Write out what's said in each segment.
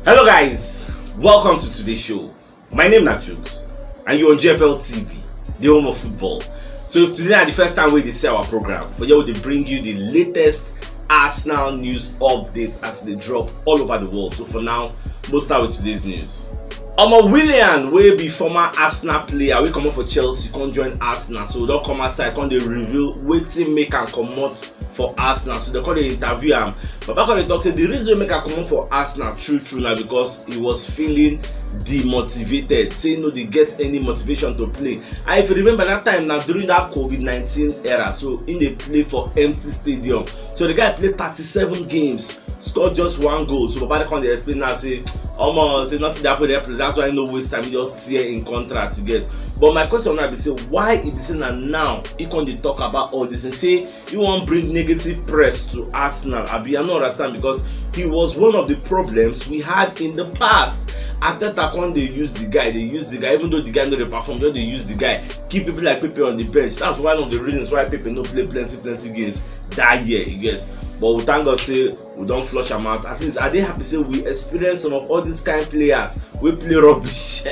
Hello guys, welcome to today's show. My name is CHUKS and you're on GFL TV, the home of football. So if today is the first time we see our program, for you they bring you the latest Arsenal news updates as they drop all over the world. So for now, we'll start with today's news. Willian will be former Arsenal player. We come up for Chelsea, can't join Arsenal. So don't come outside, can't they reveal waiting make and come out for Arsenal. So they call the interview him. But back on the talk, say the reason make a come out for Arsenal true now because he was feeling demotivated. Say no, they get any motivation to play. And if you remember that time now during that COVID-19 era, so in they play for empty stadium. So the guy played 37 games, scored just 1 goal. So Baba can they explain now say say nothing that with their that's why no waste time, you just tear in contract to get. But my question now be say why it is now he can't talk about all this and say you won't bring negative press to Arsenal. I don't understand because he was one of the problems we had in the past. Arteta can't they use the guy, even though the guy no perform, they use the guy, keep people like Pepe on the bench. That's one of the reasons why Pepe no play plenty games that year, you get. But we thank God say we don't flush them out. At least are they happy say we experience some of all these kind of players we play rubbish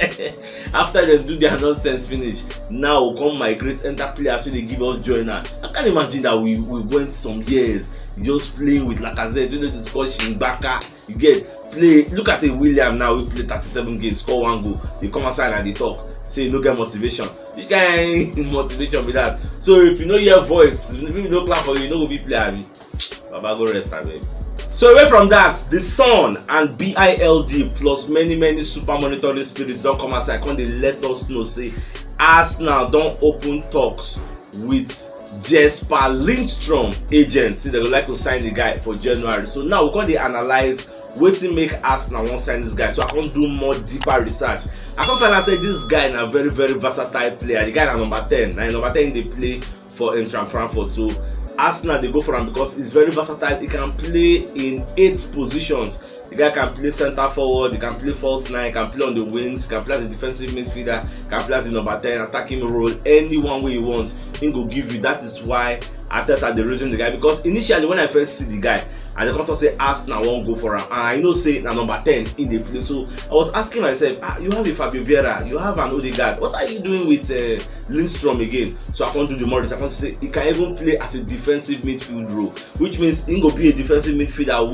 after they do their nonsense finish. Now we come migrate enter players so they give us joy now. I can't imagine that we went some years just playing with Lacazette, doing the discussion Baka, you get play. Look at Willian now, we play 37 games, score 1 goal. They come outside and they talk. Say you no get motivation. You can't motivation with that. So if you know your voice, if you no clap for you, know if you play. Baba go rest away. So away from that, the Sun and BILD plus many super monitoring spirits don't come outside. Can they let us know say Arsenal don't open talks with Jesper Lindstrom agents. See they would like to sign the guy for January. So now we can analyze wetin make Arsenal wan sign this guy. So I can't do more deeper research. I can't find out say this guy is a very versatile player. The guy is number 10. Now number 10 they play for Eintracht Frankfurt. So Arsenal they go for him because he's very versatile. He can play in 8 positions. The guy can play center forward, he can play false 9, can play on the wings, can play as a defensive midfielder, can play as a number 10, attacking role, any one way he wants, he go give you. That is why Arteta the reason the guy, because initially when I first see the guy and the contract say Arsenal won't go for him, and I know say na number 10 in the play. So I was asking myself, you have a Fabio Vieira, you have an Odegaard, what are you doing with Lindstrom again? So I can't do the more. I can't say he can even play as a defensive midfield role, which means he go be a defensive midfielder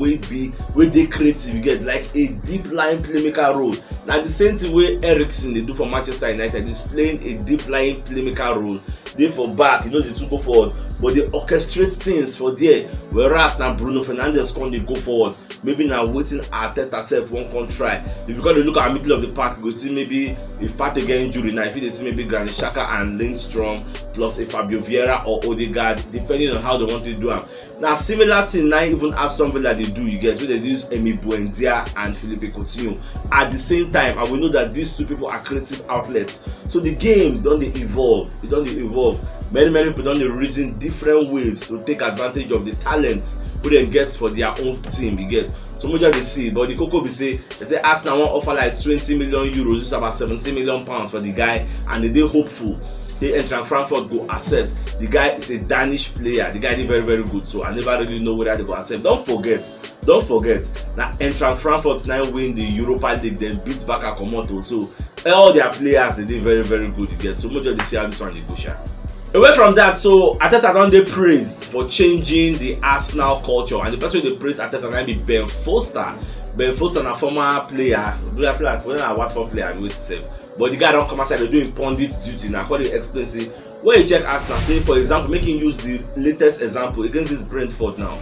where they creative, you get like a deep line playmaker role. Now the same thing way Eriksen they do for Manchester United is playing a deep line playmaker role. They for back, they two go forward, but they orchestrate things for there. Whereas now Bruno Fernandes can they go forward. Maybe now waiting Arteta self one can try. If you gonna look at the middle of the park, you go see maybe if Partey get injury now, if you see maybe Granit Xhaka and Lindstrom plus a Fabio Vieira or Odegaard, depending on how they want to do them. Now similar thing now even Aston Villa they do, you get, so they use Emi Buendia and Philippe Coutinho at the same time, and we know that these two people are creative outlets. So the game don't they evolve, many people don't reason different ways to take advantage of the talents who they get for their own team, you get. So much they see, but the Coco be say they say Arsenal won't offer like 20 million euros, which is about 17 million pounds for the guy, and they hopeful they Eintracht Frankfurt go accept. The guy is a Danish player, the guy is very good, so I never really know whether they go accept. Don't forget now Eintracht Frankfurt now win the Europa League, then beats back a Komoto. So all their players they did very good, you get. So much they see how this one they go share. Away from that, so Arteta don dey praised for changing the Arsenal culture, and the person they praise Arteta na be Ben Foster. Ben Foster na former player, I feel like when I Watford player, I wait to say, but the guy don't come outside, they doing pundit duty now. How they explain say when you check Arsenal, say for example, making use the latest example against this Brentford now.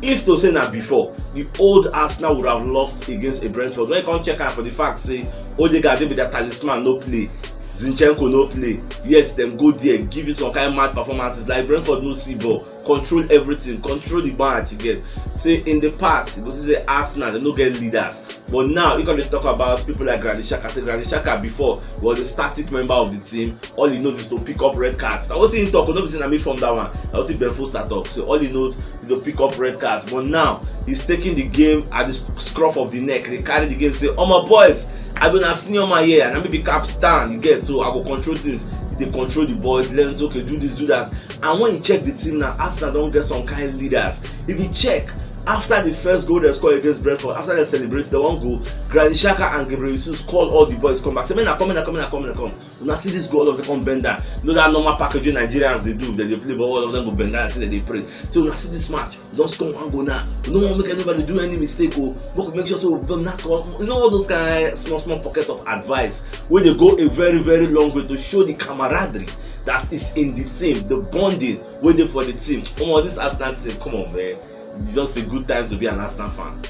If to say that before, the old Arsenal would have lost against a Brentford. When you can't check out for the fact say Odegaard be that talisman no play, Zinchenko no play, yet them go there, give you some kind of mad performances like Brentford no see ball, control everything, control the match, you get. Say in the past, you go say Arsenal they no get leaders, but now you can talk about people like Granit Xhaka. Say Granit Xhaka before was a static member of the team, all he knows is to pick up red cards. Now what's he talk? Nobody saying I made from that one. Now what's Ben Foster talk? So all he knows is to pick up red cards, but now he's taking the game at the scruff of the neck. They carry the game, say, oh my boys, I'm gonna senior my year and I'm gonna be captain, you get. So I go control things. They control the boys, learn, okay, do this, do that. And when you check the team now, Arsenal don't get some kind of leaders. If you check, After the first goal they scored against Brentford, after they celebrated the one goal, Granit Xhaka and Gabriel Jesus called all the boys come back. Say, "Men are coming, come. Now see this goal, all of them come bend down. You know that normal packaging Nigerians they do, they play, but all of them go bend down and say that they pray. So now see this match, don't score one goal now. You don't want to make anybody do any mistake. But make sure so you know all those kind of small pocket of advice where they go a very, very long way to show the camaraderie that is in the team, the bonding waiting for the team. Come on, this Arsenal team, come on, man. It's just a good time to be an Arsenal fan.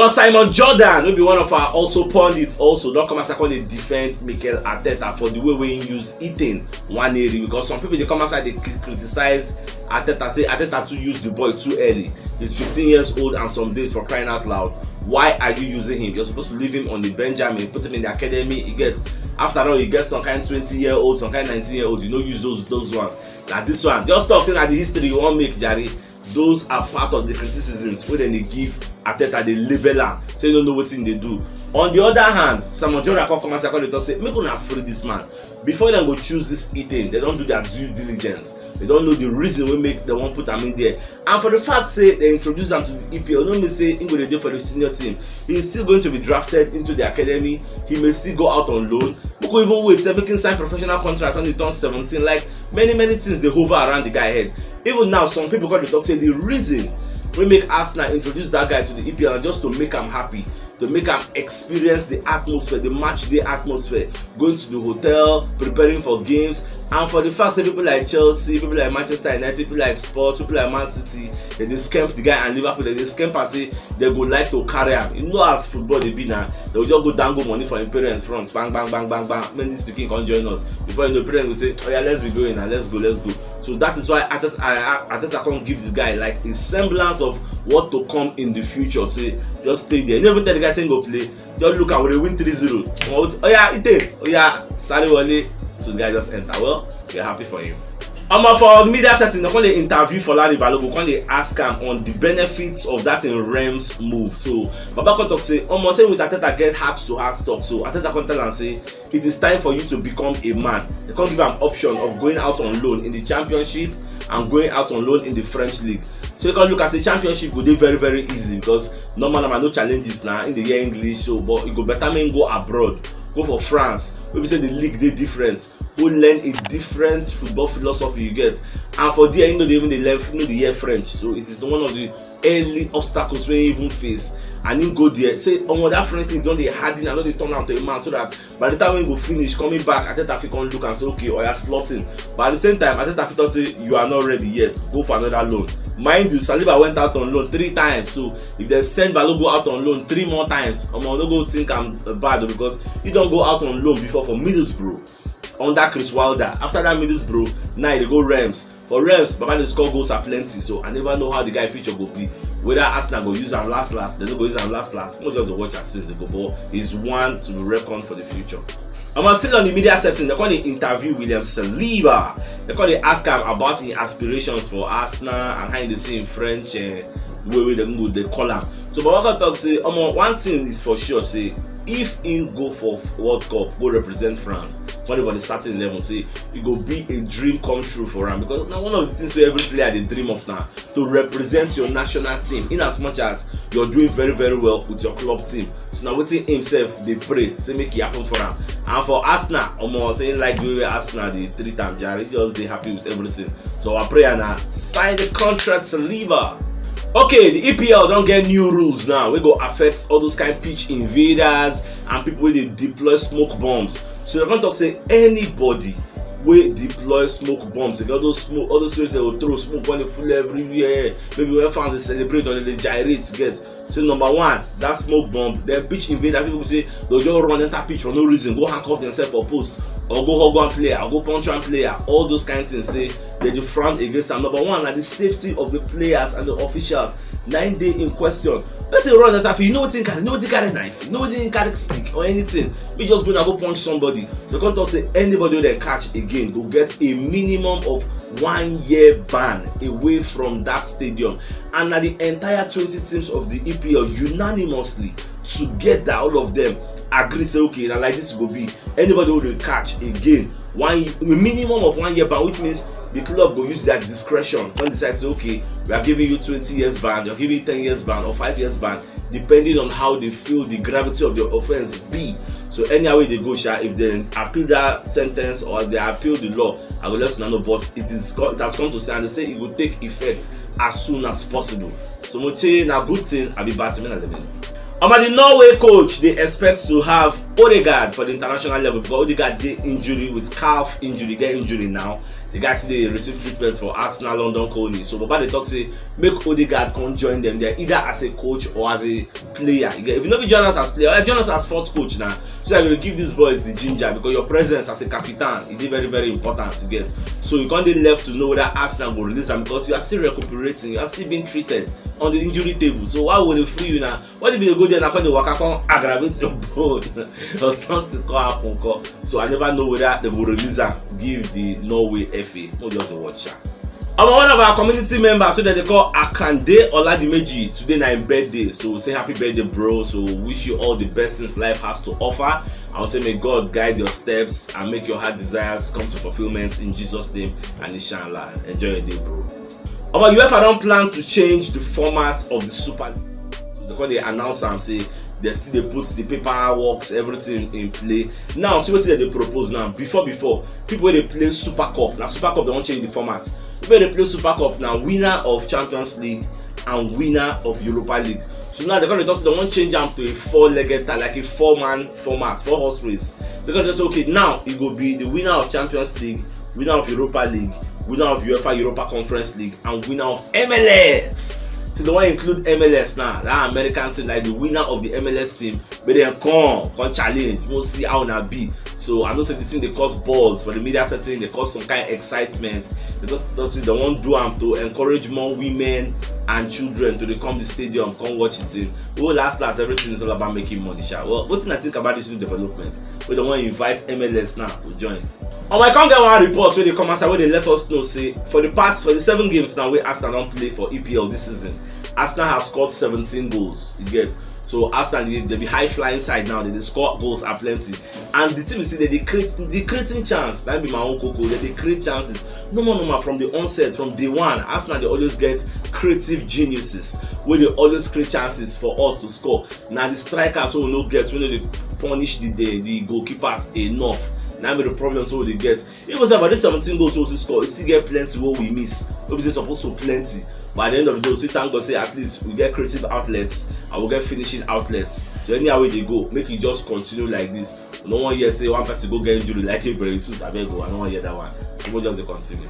Simon Jordan will be one of our also pundits. Also, don't come and second they defend Mikel Arteta for the way we use eating one area, because some people they come outside they criticize Arteta, say Arteta to use the boy too early. He's 15 years old and some days, for crying out loud. Why are you using him? You're supposed to leave him on the Benjamin, put him in the academy. He gets, after all, you get some kind 20-year-old, some kind 19-year-old. You know, use those ones. Like this one, just talk saying that the history you won't make, Jerry. Those are part of the criticisms where then they give Arteta the labeler, say you don't know what thing they do. On the other hand, Simon Jordan come and say, make una free this man. Before they go choose this eating, they don't do their due diligence. They don't know the reason we make they won't put them in there. And for the fact say they introduce them to the EPL, don't mean say he go dey for the senior team. He is still going to be drafted into the academy. He may still go out on loan. We could even wait, say making sign professional contract when he turns 17. Like many things they hover around the guy head. Even now, some people got to talk say the reason we make Arsenal introduce that guy to the EPL just to make him happy, to make him experience the atmosphere, the match day atmosphere, going to the hotel, preparing for games, and for the fact that people like Chelsea, people like Manchester United, people like Spurs, people like Man City, they scamp the guy, and Liverpool they scamp and say they go like to carry him. You know as football they be now, they will just go dangle money for him parents front, bang. When this speaking can join us, before you know parents will say, oh yeah, let's be going and let's go. So that is why Arteta can't give the guy like a semblance of what to come in the future. Say, just stay there. You never tell the guy saying go play. Just look at when they win 3-0. Oh yeah, Ite. Oh yeah, Saliba. So the guy just enter. Well, we're happy for him. For the media setting, they they interview for Larry Balogun. When they ask him on the benefits of that in Rams move. So Baba can talk say, almost saying with Arteta get heart to heart talk. So Arteta can tell and say, it is time for you to become a man. They can't give him an option of going out on loan in the Championship and going out on loan in the French league. So you can look at the Championship, go dey very, very easy because normal no challenges now in the year English. So but it go better mean go abroad. Go for France. Maybe say the league they different. Go learn a different football philosophy you get. And for there, they learn the year French. So it is one of the early obstacles when you even face. And then go there. Say that French league don't they harden and don't they turn out to a man so that by the time when you go finish coming back, Arteta can look and say okay, or you're slotting. But at the same time, Arteta can say you are not ready yet. Go for another loan. Mind you, Saliba went out on loan 3 times. So if they send Balogun out on loan 3 more times, don't go think I'm bad because you don't go out on loan before for Middlesbrough under Chris Wilder. After that Middlesbrough, now they go Rams. For Rams, Baba the score goals are plenty. So I never know how the guy future go be. Whether Arsenal go use him last, they don't go use him last. Not just the watch assist they go, but he's one to be reckoned for the future. I'm still on the media setting. They're going to interview Willian Saliba. They're going to ask him about his aspirations for Arsenal and how they see in French where they call him. So Baba talk say, one thing is for sure, say if in go for World Cup, go represent France. When the starting 11, say it go be a dream come true for him because now one of the things where every player they dream of now to represent your national team. In as much as you're doing very, very well with your club team, so now waiting himself they pray, say make it happen for him. And for Arsenal, saying like the way Arsenal they 3 times, Jerry just they happy with everything. So I pray now sign the contract, Saliba. Okay, the EPL don't get new rules now. We go affect all those kind of pitch invaders and people where they deploy smoke bombs. So they're going to say anybody will deploy smoke bombs. They got those ways they will throw smoke when they full everywhere. Maybe when fans they celebrate or they gyrate get. So number 1, that smoke bomb. Then pitch invader, people say they'll just run enter pitch for no reason, go handcuff themselves for post, or go hug one player, or go punch one player. All those kind of things say they frown against them. Number 1, like the safety of the players and the officials. 9 days in question. Person run enter field, you know what they carry knife, you know what they carry stick or anything. We just go punch somebody. So can't talk say anybody they catch again go get a minimum of 1 year ban away from that stadium. And now the entire 20 teams of the EPL unanimously together, all of them agree say okay, now like this will be anybody who will catch again a minimum of 1 year ban, which means the club will use their discretion when they decide to say, okay, we are giving you 20 years ban, you're giving you 10 years ban or 5 years ban, depending on how they feel the gravity of the offense be. So any way they go, if they appeal that sentence or they appeal the law, I will let you know. But it has come to say, and they say it will take effect as soon as possible. So much na good thing. I be batting at the minute. The Norway coach, they expect to have Odegaard for the international level because Odegaard get injury with calf injury, get injury now. The guys they receive treatment for Arsenal, London, Coney. So Baba they talk say make Odegaard come join them there either as a coach or as a player. If you know join us as player, join us as fourth coach now. So I'm going to give these boys the ginger because your presence as a captain is very, very important to get. So you can't be left to know whether Arsenal will release them because you are still recuperating, you are still being treated on the injury table. So why would they free you now? What if they go there and when they work out aggravate your bone or something happen? So I never know whether they will release them, give the Norway FA. No, just a watch. One of our community members, so that they call Akande Oladimeji, today na him birthday. So say happy birthday, bro. So wish you all the best things life has to offer. I will say may God guide your steps and make your heart desires come to fulfillment in Jesus' name and inshallah. Enjoy your day, bro. UEFA don't plan to change the format of the Super League. So because they announce and say they put the paperwork, everything in play. Now see what they propose now. Before people when they play Super Cup. Now Super Cup they won't change the format. People they play Super Cup now, winner of Champions League and winner of Europa League. So now they're going to talk, they won't change them to a four-legged, like a four-man format, four-horse race. They're going to say, okay, now it will be the winner of Champions League, winner of Europa League, winner of UEFA Europa Conference League, and winner of MLS. So they want to include MLS now, that American team, like the winner of the MLS team, but they come challenge, we'll see how it be. So I know the thing they cause buzz for the media setting, they cause some kind of excitement. They they want to do them to encourage more women and children to come to the stadium, come watch the team. Well, last everything is all about making money. Well, what's I think about this new development? We don't want to invite MLS now to join. I can't get one report where they come outside where they let us know say for the 7 games now where Arsenal don't play for EPL this season, Arsenal have scored 17 goals. You get so Arsenal they be high flying side now. They score goals are plenty, and the team is see that they creating chance. That be my own cocoa. That they create chances. No more from the onset, from day one. Arsenal they always get creative geniuses where they always create chances for us to score. Now the strikers who will not get when they punish the goalkeepers enough. Now the problems so they get. Even about this 17 goals to score, we still get plenty what we miss. We supposed to plenty. But at the end of the day, we thank God say at least we get creative outlets and we get finishing outlets. So anyhow they go, make it just continue like this. No one here say one person go get injury like him very soon. I go. I don't want to hear that one. So we just continue.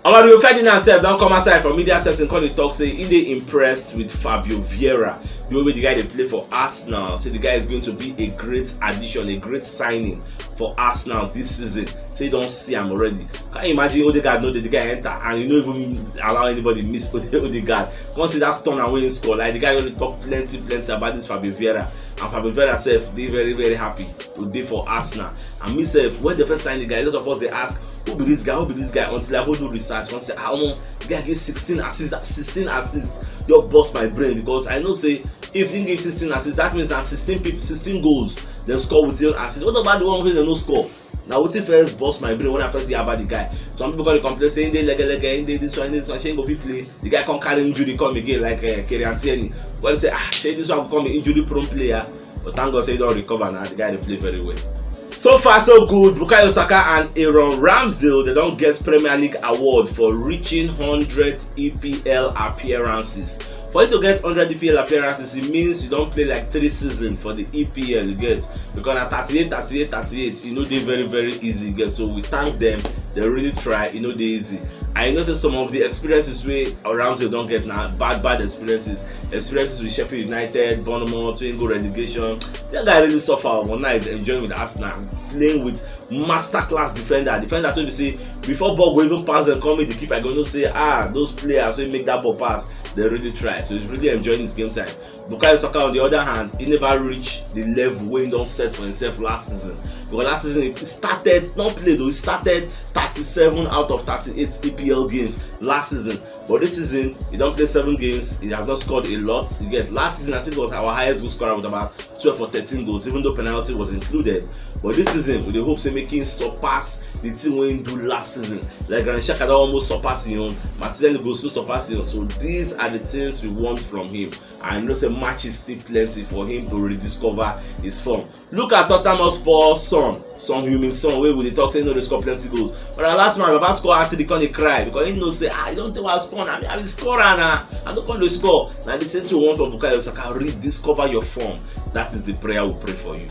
Rio Ferdinand himself don't come outside from media setting call the talk say he dey impressed with Fabio Vieira. The way the guy they play for Arsenal, say the guy is going to be a great addition, a great signing for Arsenal this season. Say don't see him already. Can you imagine Odegaard know that the guy enter and you don't even allow anybody miss Odegaard? Can't see that stun and winning score. Like the guy only talk plenty about this Fabio Vieira. And Fabio Vieira self they very, very happy today for Arsenal. And myself, when they first signed the guy, a lot of us they ask, who be this guy until I go do research. Once say, the guy gives 16 assists. You bust my brain because I know say if he gives 16 assists, that means that 16 goals then score with 0 assists. What about the one who they no score? Now what if first bust my brain when I first hear about the guy? Some people gonna complain saying they leg, this one, she ain't go fit play. The guy can't carry injury come again like Kerian Tierney. But they say this one become an injury prone player. But thank God say he don't recover now. The guy they play very well. So far so good. Bukayo Saka and Aaron Ramsdale they don't get Premier League award for reaching 100 EPL appearances. For you to get 100 EPL appearances, it means you don't play like 3 seasons for the EPL, you get. Because at 38, you know they're very, very easy, you get. So we thank them. They really try, you know they're easy. I know that some of the experiences where Ramsdale don't get now, bad experiences with Sheffield United, Bournemouth, go relegation. That guy really suffer one night enjoying with Arsenal, playing with masterclass defenders. So you see, before ball go even pass and come in the keeper, going to say, those players so you make that ball pass. they really try. So he's really enjoying his game time. Bukayo Saka, on the other hand, he never reached the level where he don't set for himself last season. Because last season he started, not played though, he started 37 out of 38 EPL games last season. But this season, he don't play 7 games, he has not scored a lot. You get, last season I think it was our highest goal scorer with about 12 or 13 goals, even though penalty was included. But this season, with the hopes of making surpass the team when he do last season. Like Granit Xhaka almost surpass him, Martinelli goes to surpass him. So these are the things we want from him. And you know, say match is still plenty for him to rediscover his form. Look at Tottenham Hotspur Son Heung-min Son, where we talk say no, they score plenty goals. But the last man, Baba score after they can't cry because he knows say you don't think I score now. I will score now. I don't want to score. Now the same thing we want from Bukayo Saka, rediscover your form. That is the prayer we pray for you.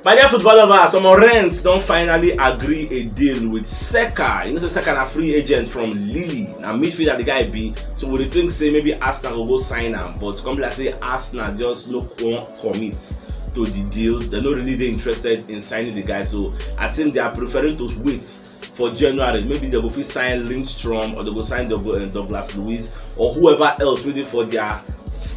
My dear football lovers, some Rennes don't finally agree a deal with Seka. You know, Seka a free agent from Lille. Now midfielder the guy be. So we think say maybe Arsenal will go sign him, but come like say Arsenal just no commit to the deal. They're not really interested in signing the guy. So I think they are preferring to wait for January. Maybe they will sign Lindstrom or they will sign Douglas Luiz or whoever else waiting for their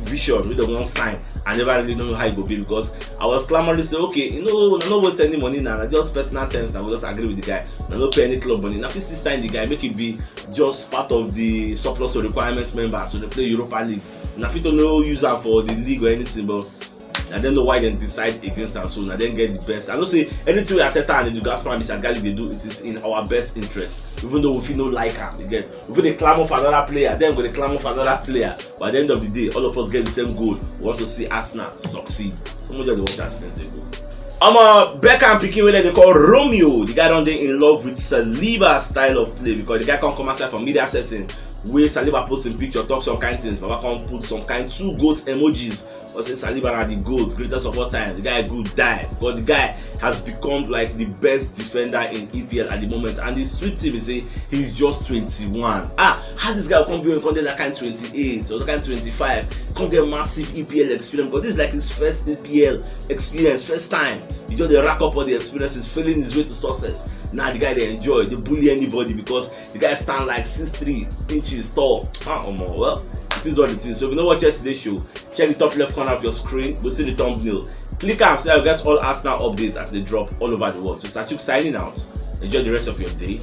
vision we don't want to sign. I never really know how it will be because I was clamoring say okay, you know, no waste any money now, just personal terms now, we just agree with the guy. I don't pay any club money. Now if you still sign the guy, make it be just part of the surplus to requirements members, so they play Europa League. Now if you don't know use them for the league or anything, but I don't know why they decide against them. So now they get the best. I don't say anything we Ateta and the Gaspar and Gali they do, it is in our best interest. Even though we feel no like them, you get. If they clamor for another player, then we clamor for another player. But at the end of the day, all of us get the same goal. We want to see Arsenal succeed. Some of them watch that since they go. Beckham picking where they call Romeo. The guy don't they in love with Saliba's style of play because the guy can't come outside from media setting. Where Saliba posting picture, talk some kind things, Baba can put some kind 2 goats emojis. Or say Saliba are the goats, greatest of all time. The guy good die because the guy has become like the best defender in EPL at the moment. And the sweet thing is say he's just 21. How this guy come be on that kind 28 or that kind 25? Can't get massive EPL experience because this is like his first EPL experience, first time. He just rack up all the experiences, feeling his way to success. Now the guy they enjoy, they bully anybody because the guy stand like 6'3" inches tall. Well, it is what it is. So if you know watch yesterday's show, check the top left corner of your screen. We'll see the thumbnail. Click on so you'll get all Arsenal updates as they drop all over the world. So CHUKS signing out. Enjoy the rest of your day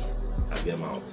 and get out.